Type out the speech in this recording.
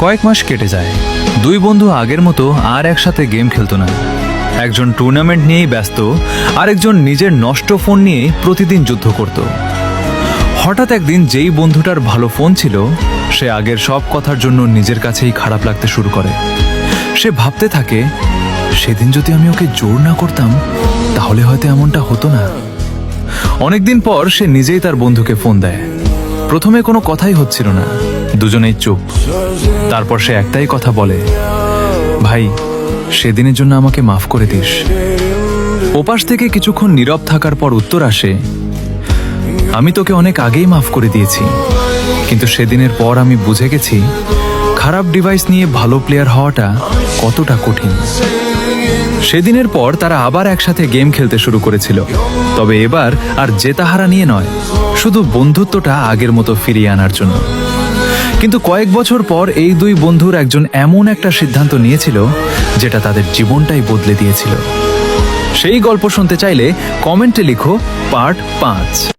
কয়েক মাস কেটে যায়। দুই বন্ধু আগের মতো আর একসাথে গেম খেলতো না। একজন টুর্নামেন্ট নিয়েই ব্যস্ত, আরেকজন নিজের নষ্ট ফোন নিয়ে প্রতিদিন যুদ্ধ করত। হঠাৎ একদিন যেই বন্ধুটার ভালো ফোন ছিল, সে আগের সব কথার জন্য নিজের কাছেই খারাপ লাগতে শুরু করে। সে ভাবতে থাকে, সেদিন যদি আমি ওকে জোর না করতাম তাহলে হয়তো এমনটা হতো না। অনেকদিন পর সে নিজেই তার বন্ধুকে ফোন দেয়। প্রথমে কোনো কথাই হচ্ছিল না, দুজনেই চুপ। তারপর সে একটাই কথা বলে, ভাই, সেদিনের জন্য আমাকে মাফ করে দিস। ওপাশ থেকে কিছুক্ষণ নীরব থাকার পর উত্তর আসে, আমি তোকে অনেক আগেই মাফ করে দিয়েছি, কিন্তু সেদিনের পর আমি বুঝে গেছি খারাপ ডিভাইস নিয়ে ভালো প্লেয়ার হওয়াটা কতটা কঠিন। সেদিনের পর তারা আবার একসাথে গেম খেলতে শুরু করেছিল, তবে এবার আর জেতাহারা নিয়ে নয়, শুধু বন্ধুত্বটা আগের মতো ফিরিয়ে আনার জন্য। কিন্তু কয়েক বছর পর এই দুই বন্ধুর একজন এমন একটা সিদ্ধান্ত নিয়েছিল যেটা তাদের জীবনটাই বদলে দিয়েছিল। সেই গল্প শুনতে চাইলে কমেন্টে লিখো পার্ট 5।